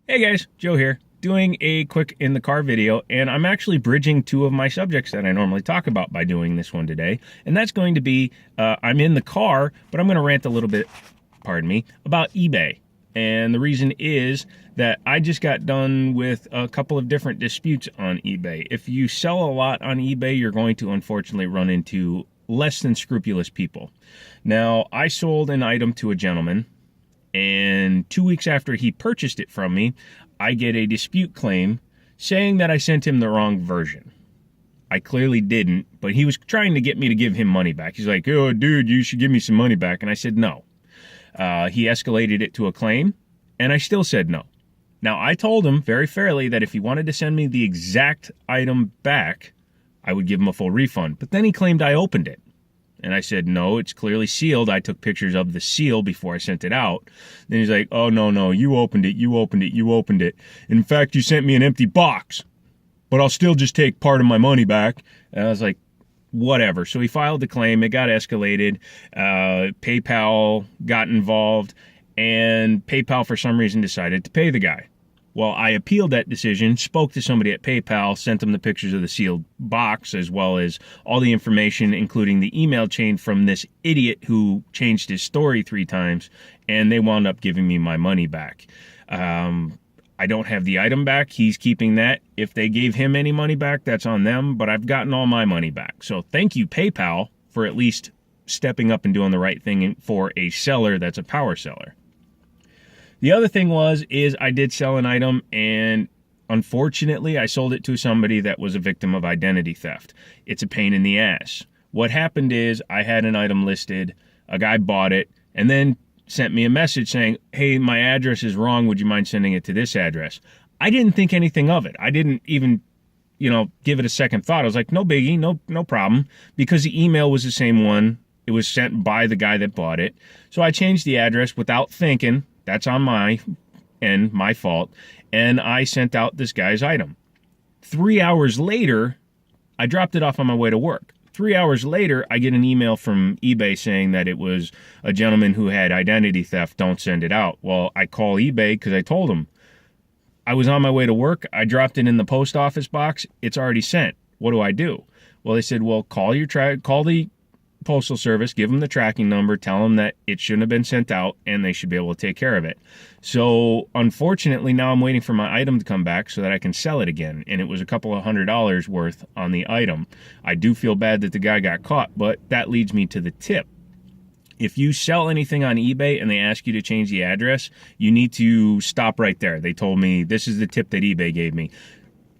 Hey guys, Joe here, doing a quick in the car video, and I'm actually bridging two of my subjects that I normally talk about by doing this one today. And that's going to be, I'm in the car, but I'm going to rant a little bit, pardon me, about eBay. And the reason is that I just got done with a couple of different disputes on eBay. If you sell a lot on eBay, you're going to unfortunately run into less than scrupulous people. Now, I sold an item to a gentleman, and 2 weeks after he purchased it from me, I get a dispute claim saying that I sent him the wrong version. I clearly didn't, but he was trying to get me to give him money back. He's like, "Oh, dude, you should give me some money back." And I said no. He escalated it to a claim, and I still said no. Now, I told him very fairly that if he wanted to send me the exact item back, I would give him a full refund. But then he claimed I opened it. And I said, no, it's clearly sealed. I took pictures of the seal before I sent it out. Then he's like, "Oh, no, you opened it, you opened it, you opened it. In fact, you sent me an empty box, but I'll still just take part of my money back." And I was like, whatever. So he filed the claim. It got escalated. PayPal got involved, and PayPal, for some reason, decided to pay the guy. Well, I appealed that decision, spoke to somebody at PayPal, sent them the pictures of the sealed box, as well as all the information, including the email chain from this idiot who changed his story 3 times, and they wound up giving me my money back. I don't have the item back. He's keeping that. If they gave him any money back, that's on them, but I've gotten all my money back. So thank you, PayPal, for at least stepping up and doing the right thing for a seller that's a power seller. The other thing is I did sell an item, and unfortunately I sold it to somebody that was a victim of identity theft. It's a pain in the ass. What happened is I had an item listed, a guy bought it, and then sent me a message saying, "Hey, my address is wrong. Would you mind sending it to this address?" I didn't think anything of it. I didn't even, give it a second thought. I was like, no biggie, no problem, because the email was the same one. It was sent by the guy that bought it. So I changed the address without thinking. That's on my end, my fault. And I sent out this guy's item. 3 hours later, I dropped it off on my way to work. 3 hours later, I get an email from eBay saying that it was a gentleman who had identity theft. Don't send it out. Well, I call eBay because I told them. I was on my way to work. I dropped it in the post office box. It's already sent. What do I do? Well, they said, well, call the Postal Service, give them the tracking number, tell them that it shouldn't have been sent out, and they should be able to take care of it. So unfortunately, now I'm waiting for my item to come back so that I can sell it again, and it was a couple of $100 worth on the item. I do feel bad that the guy got caught, but that leads me to the tip. If you sell anything on eBay and they ask you to change the address, you need to stop right there. They told me this is the tip that eBay gave me.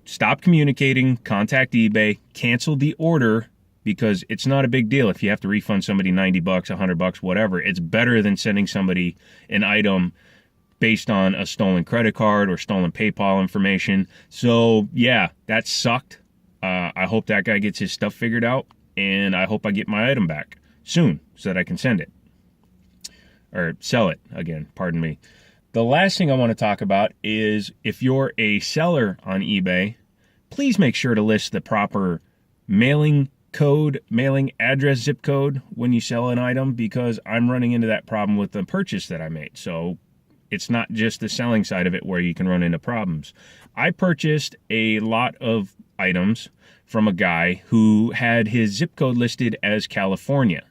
Stop communicating, contact eBay, cancel the order, because it's not a big deal if you have to refund somebody $90, $100, whatever. It's better than sending somebody an item based on a stolen credit card or stolen PayPal information. So yeah, that sucked. I hope that guy gets his stuff figured out, and I hope I get my item back soon so that I can send it. Or sell it again, pardon me. The last thing I want to talk about is if you're a seller on eBay, please make sure to list the proper mailing code, mailing address, zip code when you sell an item, because I'm running into that problem with the purchase that I made. So it's not just the selling side of it where you can run into problems. I purchased a lot of items from a guy who had his zip code listed as California.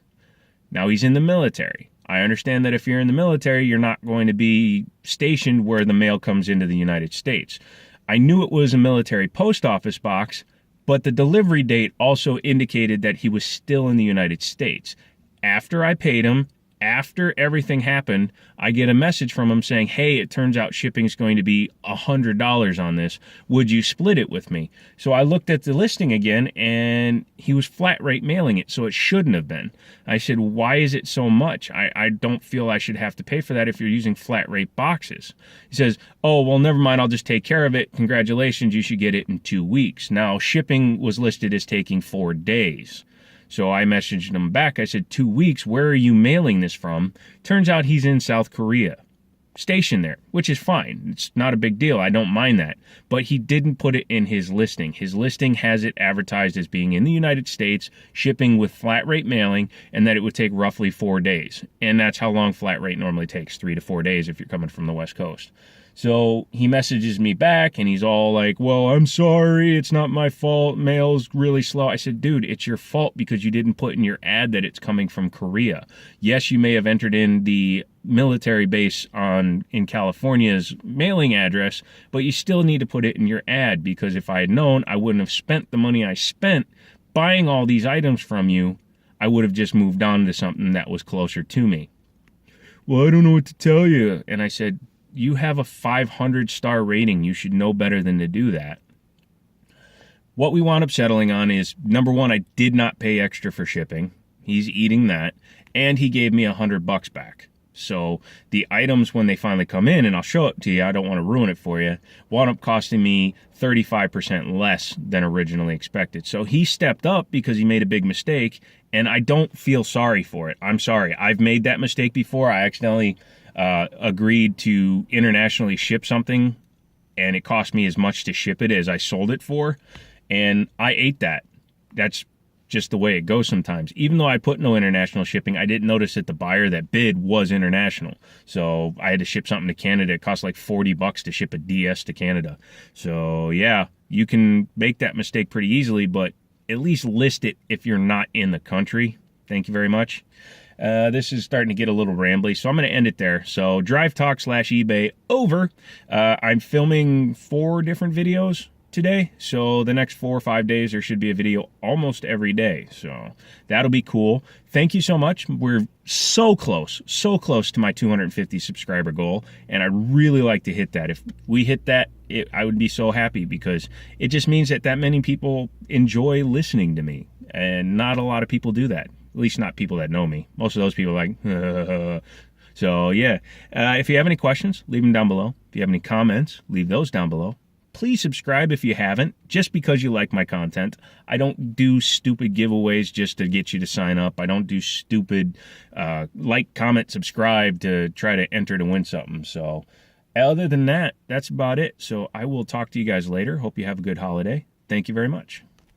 Now he's in the military. I understand that if you're in the military, you're not going to be stationed where the mail comes into the United States. I knew it was a military post office box, but the delivery date also indicated that he was still in the United States. After I paid him, after everything happened, I get a message from him saying, "Hey, it turns out shipping is going to be $100 on this. Would you split it with me?" So I looked at the listing again, and he was flat rate mailing it, so it shouldn't have been. I said, "Why is it so much? I don't feel I should have to pay for that if you're using flat rate boxes." He says, "Oh, well, never mind. I'll just take care of it. Congratulations, you should get it in 2 weeks." Now, shipping was listed as taking 4 days. So I messaged him back. I said, 2 weeks, where are you mailing this from? Turns out he's in South Korea, stationed there, which is fine. It's not a big deal. I don't mind that. But he didn't put it in his listing. His listing has it advertised as being in the United States, shipping with flat rate mailing, and that it would take roughly 4 days. And that's how long flat rate normally takes, 3 to 4 days if you're coming from the West Coast. So he messages me back and he's all like, well, I'm sorry, it's not my fault, mail's really slow. I said, dude, it's your fault because you didn't put in your ad that it's coming from Korea. Yes, you may have entered in the military base in California's mailing address, but you still need to put it in your ad, because if I had known, I wouldn't have spent the money I spent buying all these items from you. I would have just moved on to something that was closer to me. Well, I don't know what to tell you. And I said, you have a 500-star rating. You should know better than to do that. What we wound up settling on is, number one, I did not pay extra for shipping. He's eating that. And he gave me $100 back. So the items, when they finally come in, and I'll show it to you, I don't want to ruin it for you, wound up costing me 35% less than originally expected. So he stepped up because he made a big mistake, and I don't feel sorry for it. I'm sorry. I've made that mistake before. I accidentally agreed to internationally ship something, and it cost me as much to ship it as I sold it for, and I ate that. That's just the way it goes sometimes. Even though I put no international shipping, I didn't notice that the buyer that bid was international. So I had to ship something to Canada. It cost like $40 to ship a DS to Canada. So yeah, you can make that mistake pretty easily, but at least list it if you're not in the country. Thank you very much. This is starting to get a little rambly, so I'm going to end it there. So Drive Talk / eBay over. I'm filming 4 different videos today, so the next 4 or 5 days there should be a video almost every day, so that'll be cool. Thank you so much. We're so close to my 250 subscriber goal, and I'd really like to hit that. If we hit that, I would be so happy, because it just means that many people enjoy listening to me, and not a lot of people do that, at least not people that know me. Most of those people are like so yeah, if you have any questions, leave them down below. If you have any comments, leave those down below. Please subscribe if you haven't, just because you like my content. I don't do stupid giveaways just to get you to sign up. I don't do stupid like, comment, subscribe to try to enter to win something. So other than that, that's about it. So I will talk to you guys later. Hope you have a good holiday. Thank you very much.